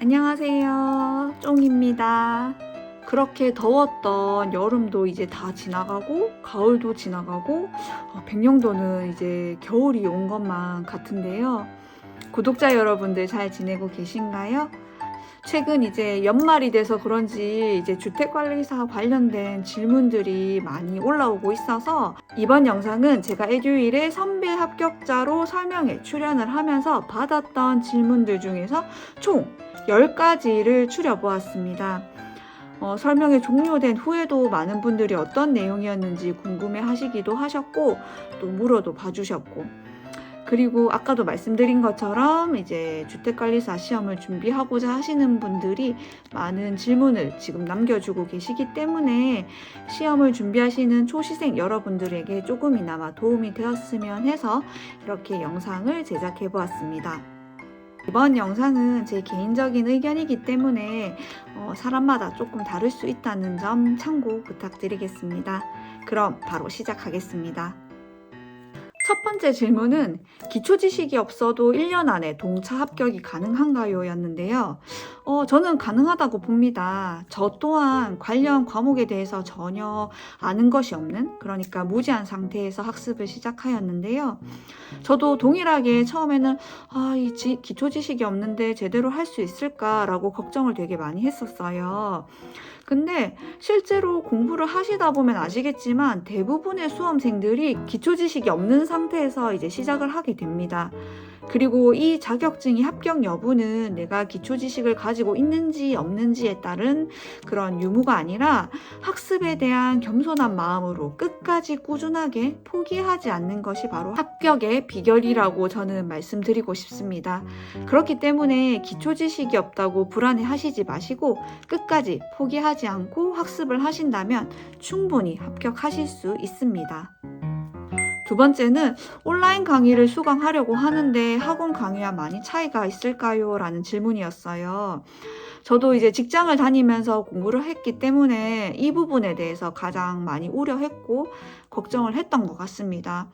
안녕하세요. 쫑입니다. 그렇게 더웠던 여름도 이제 다 지나가고 가을도 지나가고 백령도는 이제 겨울이 온 것만 같은데요. 구독자 여러분들 잘 지내고 계신가요? 최근 이제 연말이 돼서 그런지 이제 주택관리사 관련된 질문들이 많이 올라오고 있어서 이번 영상은 제가 에듀윌의 선배 합격자로 설명회 출연을 하면서 받았던 질문들 중에서 총 10가지를 추려보았습니다. 설명회 종료된 후에도 많은 분들이 어떤 내용이었는지 궁금해 하시기도 하셨고 또 물어도 봐주셨고, 그리고 아까도 말씀드린 것처럼 이제 주택관리사 시험을 준비하고자 하시는 분들이 많은 질문을 지금 남겨주고 계시기 때문에 시험을 준비하시는 초시생 여러분들에게 조금이나마 도움이 되었으면 해서 이렇게 영상을 제작해 보았습니다. 이번 영상은 제 개인적인 의견이기 때문에 사람마다 조금 다를 수 있다는 점 참고 부탁드리겠습니다. 그럼 바로 시작하겠습니다. 첫 번째 질문은 기초 지식이 없어도 1년 안에 동차 합격이 가능한가요? 였는데요. 저는 가능하다고 봅니다. 저 또한 관련 과목에 대해서 전혀 아는 것이 없는, 그러니까 무지한 상태에서 학습을 시작하였는데요. 저도 동일하게 처음에는 기초 지식이 없는데 제대로 할 수 있을까라고 걱정을 되게 많이 했었어요. 근데 실제로 공부를 하시다 보면 아시겠지만 대부분의 수험생들이 기초 지식이 없는 상태에서 이제 시작을 하게 됩니다. 그리고 이 자격증이 합격 여부는 내가 기초 지식을 가지고 있는지 없는지에 따른 그런 유무가 아니라 학습에 대한 겸손한 마음으로 끝까지 꾸준하게 포기하지 않는 것이 바로 합격의 비결이라고 저는 말씀드리고 싶습니다. 그렇기 때문에 기초 지식이 없다고 불안해 하시지 마시고 끝까지 포기하지 않고 학습을 하신다면 충분히 합격하실 수 있습니다. 두 번째는 온라인 강의를 수강하려고 하는데 학원 강의와 많이 차이가 있을까요? 라는 질문이었어요. 저도 이제 직장을 다니면서 공부를 했기 때문에 이 부분에 대해서 가장 많이 우려했고 걱정을 했던 것 같습니다.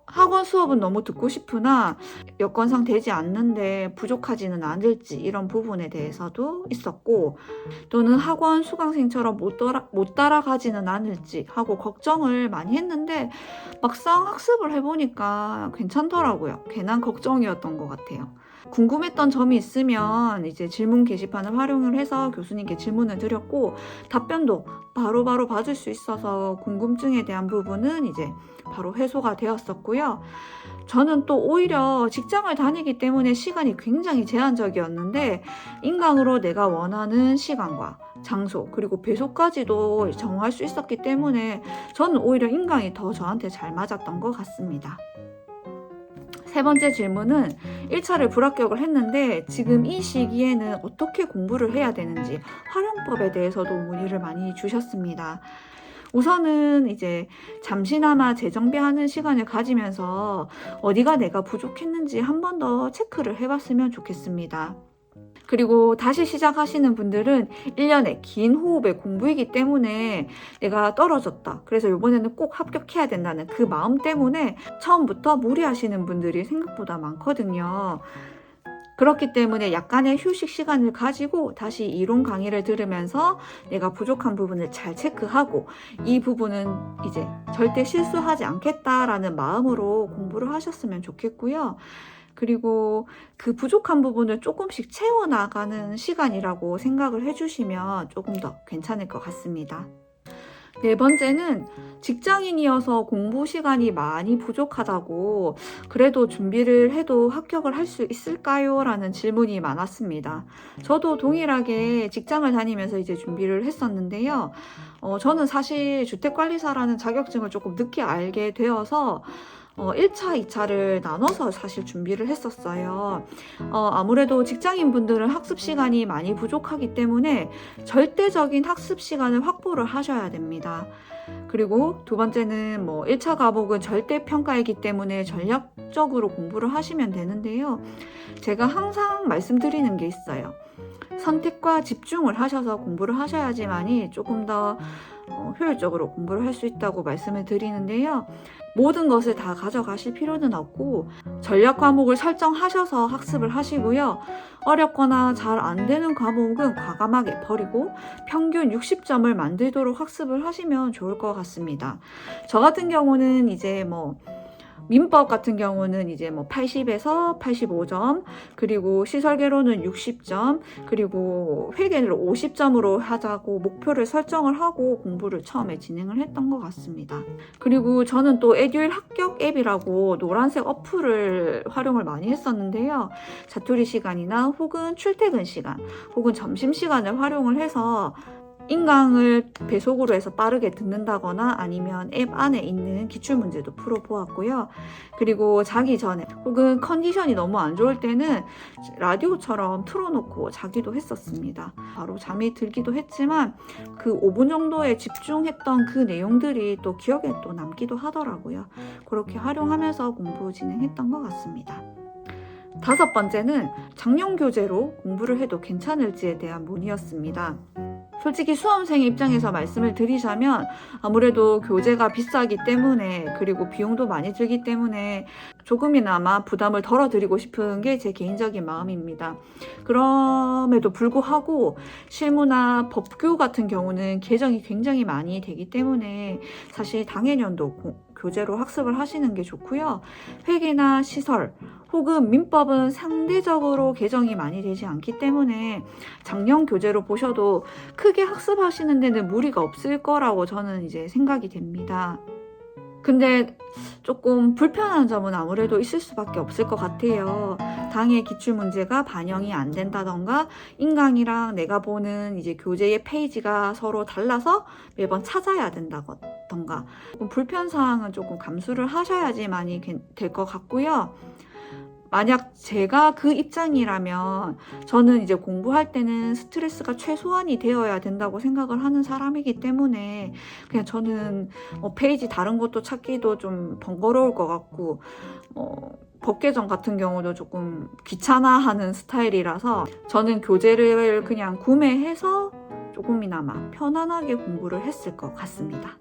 학원 수업은 너무 듣고 싶으나 여건상 되지 않는데 부족하지는 않을지 이런 부분에 대해서도 있었고, 또는 학원 수강생처럼 못 따라가지는 않을지 하고 걱정을 많이 했는데 막상 학습을 해보니까 괜찮더라고요. 괜한 걱정이었던 것 같아요. 궁금했던 점이 있으면 이제 질문 게시판을 활용을 해서 교수님께 질문을 드렸고 답변도 바로바로 받을 수 있어서 궁금증에 대한 부분은 이제 바로 해소가 되었었고요. 저는 또 오히려 직장을 다니기 때문에 시간이 굉장히 제한적이었는데 인강으로 내가 원하는 시간과 장소 그리고 배소까지도 정할 수 있었기 때문에 저는 오히려 인강이 더 저한테 잘 맞았던 것 같습니다. 세 번째 질문은 1차를 불합격을 했는데 지금 이 시기에는 어떻게 공부를 해야 되는지 활용법에 대해서도 문의를 많이 주셨습니다. 우선은 이제 잠시나마 재정비하는 시간을 가지면서 어디가 내가 부족했는지 한 번 더 체크를 해봤으면 좋겠습니다. 그리고 다시 시작하시는 분들은 1년의 긴 호흡의 공부이기 때문에 내가 떨어졌다, 그래서 이번에는 꼭 합격해야 된다는 그 마음 때문에 처음부터 무리하시는 분들이 생각보다 많거든요. 그렇기 때문에 약간의 휴식 시간을 가지고 다시 이론 강의를 들으면서 내가 부족한 부분을 잘 체크하고 이 부분은 이제 절대 실수하지 않겠다라는 마음으로 공부를 하셨으면 좋겠고요. 그리고 그 부족한 부분을 조금씩 채워나가는 시간이라고 생각을 해주시면 조금 더 괜찮을 것 같습니다. 네 번째는 직장인이어서 공부 시간이 많이 부족하다고 그래도 준비를 해도 합격을 할 수 있을까요? 라는 질문이 많았습니다. 저도 동일하게 직장을 다니면서 이제 준비를 했었는데요. 저는 사실 주택관리사라는 자격증을 조금 늦게 알게 되어서 1차, 2차를 나눠서 사실 준비를 했었어요. 아무래도 직장인 분들은 학습 시간이 많이 부족하기 때문에 절대적인 학습 시간을 확보를 하셔야 됩니다. 그리고 두 번째는 1차 과목은 절대 평가이기 때문에 전략적으로 공부를 하시면 되는데요. 제가 항상 말씀드리는 게 있어요. 선택과 집중을 하셔서 공부를 하셔야지만이 조금 더 효율적으로 공부를 할 수 있다고 말씀을 드리는데요. 모든 것을 다 가져가실 필요는 없고 전략 과목을 설정하셔서 학습을 하시고요. 어렵거나 잘 안 되는 과목은 과감하게 버리고 평균 60점을 만들도록 학습을 하시면 좋을 것 같습니다. 저 같은 경우는 이제 민법 같은 경우는 이제 80에서 85점, 그리고 시설개론은 60점, 그리고 회계를 50점으로 하자고 목표를 설정을 하고 공부를 처음에 진행을 했던 것 같습니다. 그리고 저는 또 에듀윌 합격 앱이라고 노란색 어플을 활용을 많이 했었는데요. 자투리 시간이나 혹은 출퇴근 시간, 혹은 점심시간을 활용을 해서 인강을 배속으로 해서 빠르게 듣는다거나 아니면 앱 안에 있는 기출문제도 풀어보았고요. 그리고 자기 전에 혹은 컨디션이 너무 안 좋을 때는 라디오처럼 틀어놓고 자기도 했었습니다. 바로 잠이 들기도 했지만 그 5분 정도에 집중했던 그 내용들이 또 기억에 또 남기도 하더라고요. 그렇게 활용하면서 공부 진행했던 것 같습니다. 5번째는 작년 교재로 공부를 해도 괜찮을지에 대한 문의였습니다. 솔직히 수험생의 입장에서 말씀을 드리자면 아무래도 교재가 비싸기 때문에, 그리고 비용도 많이 들기 때문에 조금이나마 부담을 덜어드리고 싶은 게 제 개인적인 마음입니다. 그럼에도 불구하고 실무나 법규 같은 경우는 개정이 굉장히 많이 되기 때문에 사실 당해년도 교재로 학습을 하시는 게 좋고요. 회계나 시설 혹은 민법은 상대적으로 개정이 많이 되지 않기 때문에 작년 교재로 보셔도 크게 학습하시는 데는 무리가 없을 거라고 저는 이제 생각이 됩니다. 근데 조금 불편한 점은 아무래도 있을 수밖에 없을 것 같아요. 당의 기출문제가 반영이 안 된다던가, 인강이랑 내가 보는 이제 교재의 페이지가 서로 달라서 매번 찾아야 된다던가, 불편사항은 조금 감수를 하셔야지만이 될 것 같고요. 만약 제가 그 입장이라면 저는 이제 공부할 때는 스트레스가 최소한이 되어야 된다고 생각을 하는 사람이기 때문에 그냥 저는 페이지 다른 것도 찾기도 좀 번거로울 것 같고 법개정 같은 경우도 조금 귀찮아하는 스타일이라서 저는 교재를 그냥 구매해서 조금이나마 편안하게 공부를 했을 것 같습니다.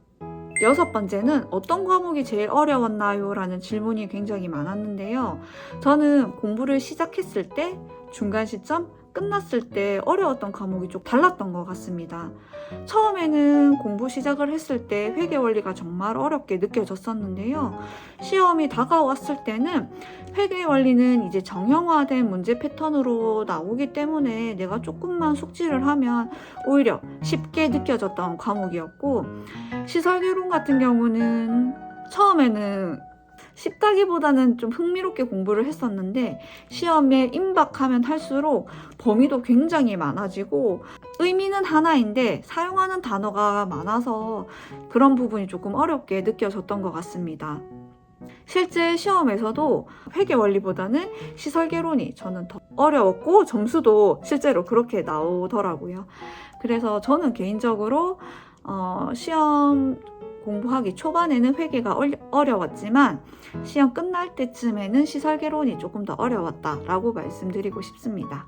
6번째는 어떤 과목이 제일 어려웠나요? 라는 질문이 굉장히 많았는데요. 저는 공부를 시작했을 때, 중간 시점, 끝났을 때 어려웠던 과목이 좀 달랐던 것 같습니다. 처음에는 공부 시작을 했을 때 회계 원리가 정말 어렵게 느껴졌었는데요. 시험이 다가왔을 때는 회계 원리는 이제 정형화된 문제 패턴으로 나오기 때문에 내가 조금만 숙지를 하면 오히려 쉽게 느껴졌던 과목이었고, 시설개론 같은 경우는 처음에는 쉽다기보다는 좀 흥미롭게 공부를 했었는데 시험에 임박하면 할수록 범위도 굉장히 많아지고 의미는 하나인데 사용하는 단어가 많아서 그런 부분이 조금 어렵게 느껴졌던 것 같습니다. 실제 시험에서도 회계 원리보다는 시설개론이 저는 더 어려웠고 점수도 실제로 그렇게 나오더라고요. 그래서 저는 개인적으로 시험 공부하기 초반에는 회계가 어려웠지만 시험 끝날 때쯤에는 시설개론이 조금 더 어려웠다라고 말씀드리고 싶습니다.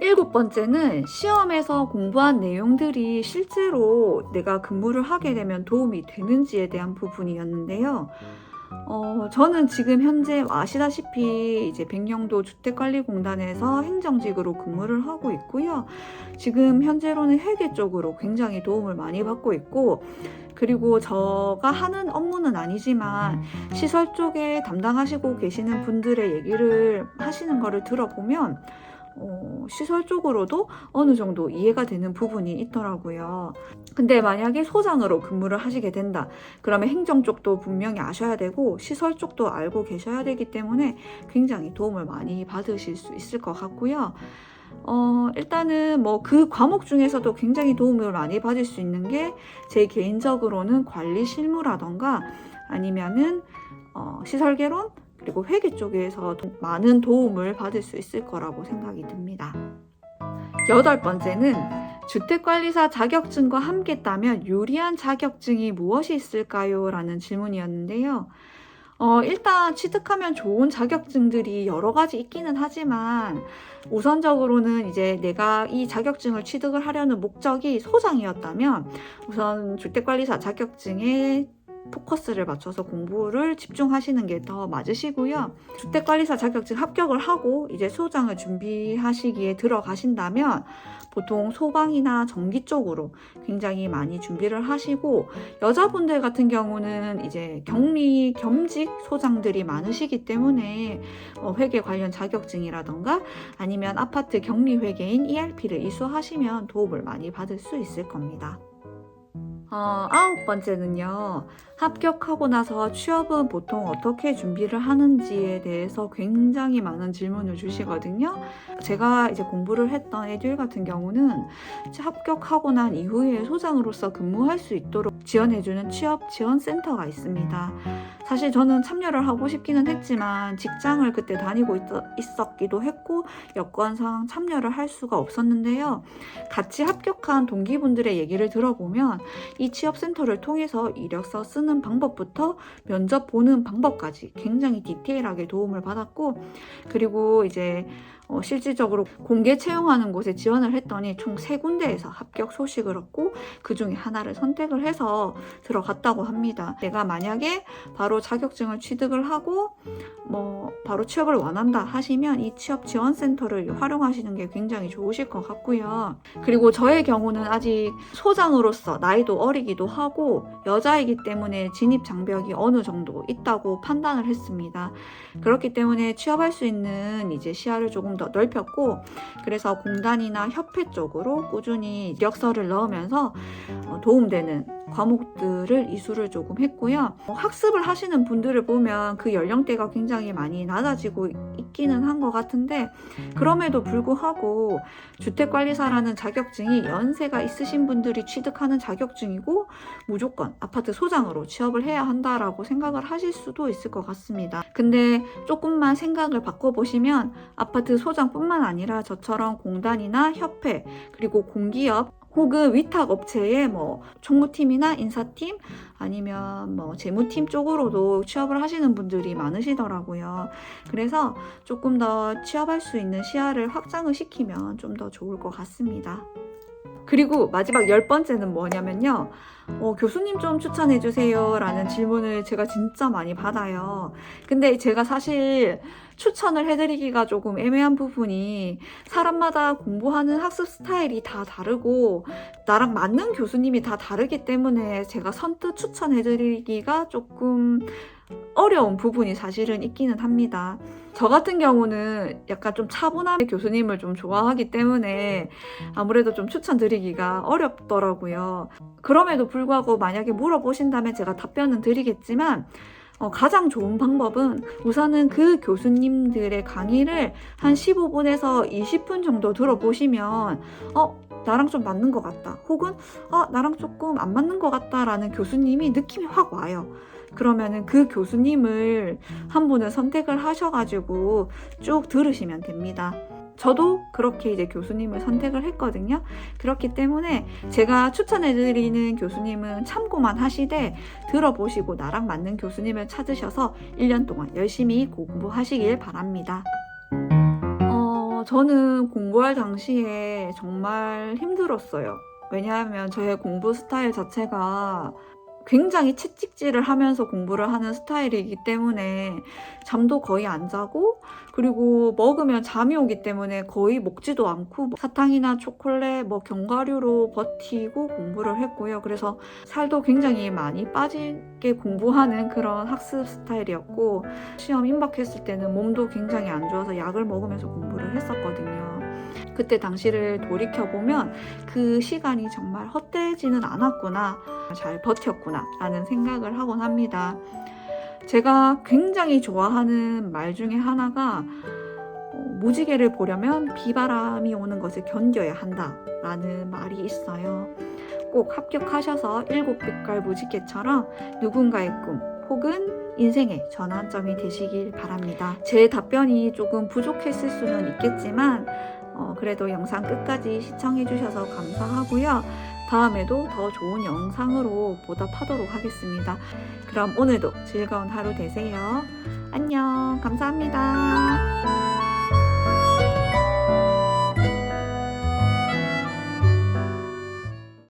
7번째는 시험에서 공부한 내용들이 실제로 내가 근무를 하게 되면 도움이 되는지에 대한 부분이었는데요. 저는 지금 현재 아시다시피 이제 백령도 주택관리공단에서 행정직으로 근무를 하고 있고요. 지금 현재로는 회계 쪽으로 굉장히 도움을 많이 받고 있고, 그리고 제가 하는 업무는 아니지만 시설 쪽에 담당하시고 계시는 분들의 얘기를 하시는 거를 들어보면 시설 쪽으로도 어느 정도 이해가 되는 부분이 있더라고요. 근데 만약에 소장으로 근무를 하시게 된다 그러면 행정 쪽도 분명히 아셔야 되고 시설 쪽도 알고 계셔야 되기 때문에 굉장히 도움을 많이 받으실 수 있을 것 같고요. 일단은 그 과목 중에서도 굉장히 도움을 많이 받을 수 있는 게 제 개인적으로는 관리 실무라던가 아니면은 시설개론 그리고 회계 쪽에서 많은 도움을 받을 수 있을 거라고 생각이 듭니다. 8번째는 주택관리사 자격증과 함께 따면 유리한 자격증이 무엇이 있을까요? 라는 질문이었는데요. 일단 취득하면 좋은 자격증들이 여러 가지 있기는 하지만 우선적으로는 이제 내가 이 자격증을 취득을 하려는 목적이 소장이었다면 우선 주택관리사 자격증에 포커스를 맞춰서 공부를 집중하시는 게 더 맞으시고요. 주택관리사 자격증 합격을 하고 이제 소장을 준비하시기에 들어가신다면 보통 소방이나 전기 쪽으로 굉장히 많이 준비를 하시고, 여자분들 같은 경우는 이제 격리 겸직 소장들이 많으시기 때문에 회계 관련 자격증이라던가 아니면 아파트 격리 회계인 ERP를 이수하시면 도움을 많이 받을 수 있을 겁니다. 9번째는요. 합격하고 나서 취업은 보통 어떻게 준비를 하는지에 대해서 굉장히 많은 질문을 주시거든요. 제가 이제 공부를 했던 애들 같은 경우는 합격하고 난 이후에 소장으로서 근무할 수 있도록 지원해주는 취업 지원센터가 있습니다. 사실 저는 참여를 하고 싶기는 했지만 직장을 그때 다니고 있었기도 했고 여건상 참여를 할 수가 없었는데요. 같이 합격한 동기분들의 얘기를 들어보면 이 취업센터를 통해서 이력서 쓰는 방법부터 면접 보는 방법까지 굉장히 디테일하게 도움을 받았고, 그리고 이제 실질적으로 공개 채용하는 곳에 지원을 했더니 총 3군데에서 합격 소식을 얻고 그 중에 하나를 선택을 해서 들어갔다고 합니다. 내가 만약에 바로 자격증을 취득을 하고 바로 취업을 원한다 하시면 이 취업 지원센터를 활용하시는 게 굉장히 좋으실 것 같고요. 그리고 저의 경우는 아직 소장으로서 나이도 어리기도 하고 여자이기 때문에 진입 장벽이 어느 정도 있다고 판단을 했습니다. 그렇기 때문에 취업할 수 있는 이제 시야를 조금 더 넓혔고, 그래서 공단이나 협회 쪽으로 꾸준히 이력서를 넣으면서 도움되는 과목들을 이수를 조금 했고요. 학습을 하시는 분들을 보면 그 연령대가 굉장히 많이 낮아지고 있기는 한 것 같은데, 그럼에도 불구하고 주택관리사라는 자격증이 연세가 있으신 분들이 취득하는 자격증이고 무조건 아파트 소장으로 취업을 해야 한다라고 생각을 하실 수도 있을 것 같습니다. 근데 조금만 생각을 바꿔보시면 아파트 소장뿐만 아니라 저처럼 공단이나 협회 그리고 공기업 혹은 위탁업체의 총무팀이나 인사팀 아니면 재무팀 쪽으로도 취업을 하시는 분들이 많으시더라고요. 그래서 조금 더 취업할 수 있는 시야를 확장을 시키면 좀 더 좋을 것 같습니다. 그리고 마지막 10번째는 뭐냐면요. 교수님 좀 추천해주세요 라는 질문을 제가 진짜 많이 받아요. 근데 제가 사실 추천을 해드리기가 조금 애매한 부분이 사람마다 공부하는 학습 스타일이 다 다르고 나랑 맞는 교수님이 다 다르기 때문에 제가 선뜻 추천해드리기가 조금 어려운 부분이 사실은 있기는 합니다. 저 같은 경우는 약간 좀 차분한 교수님을 좀 좋아하기 때문에 아무래도 좀 추천드리기가 어렵더라고요. 그럼에도 불구하고 만약에 물어보신다면 제가 답변은 드리겠지만 가장 좋은 방법은 우선은 그 교수님들의 강의를 한 15분에서 20분 정도 들어보시면 나랑 좀 맞는 것 같다 혹은 나랑 조금 안 맞는 것 같다 라는 교수님이 느낌이 확 와요. 그러면은 그 교수님을 한 분을 선택을 하셔가지고 쭉 들으시면 됩니다. 저도 그렇게 이제 교수님을 선택을 했거든요. 그렇기 때문에 제가 추천해드리는 교수님은 참고만 하시되 들어보시고 나랑 맞는 교수님을 찾으셔서 1년 동안 열심히 공부하시길 바랍니다. 저는 공부할 당시에 정말 힘들었어요. 왜냐하면 저의 공부 스타일 자체가 굉장히 채찍질을 하면서 공부를 하는 스타일이기 때문에 잠도 거의 안 자고, 그리고 먹으면 잠이 오기 때문에 거의 먹지도 않고 사탕이나 초콜릿, 견과류로 버티고 공부를 했고요. 그래서 살도 굉장히 많이 빠지게 공부하는 그런 학습 스타일이었고, 시험 임박했을 때는 몸도 굉장히 안 좋아서 약을 먹으면서 공부를 했었거든요. 그때 당시를 돌이켜보면 그 시간이 정말 헛되지는 않았구나, 잘 버텼구나 라는 생각을 하곤 합니다. 제가 굉장히 좋아하는 말 중에 하나가 무지개를 보려면 비바람이 오는 것을 견뎌야 한다 라는 말이 있어요. 꼭 합격하셔서 7빛깔 무지개처럼 누군가의 꿈 혹은 인생의 전환점이 되시길 바랍니다. 제 답변이 조금 부족했을 수는 있겠지만 그래도 영상 끝까지 시청해 주셔서 감사하고요. 다음에도 더 좋은 영상으로 보답하도록 하겠습니다. 그럼 오늘도 즐거운 하루 되세요. 안녕. 감사합니다.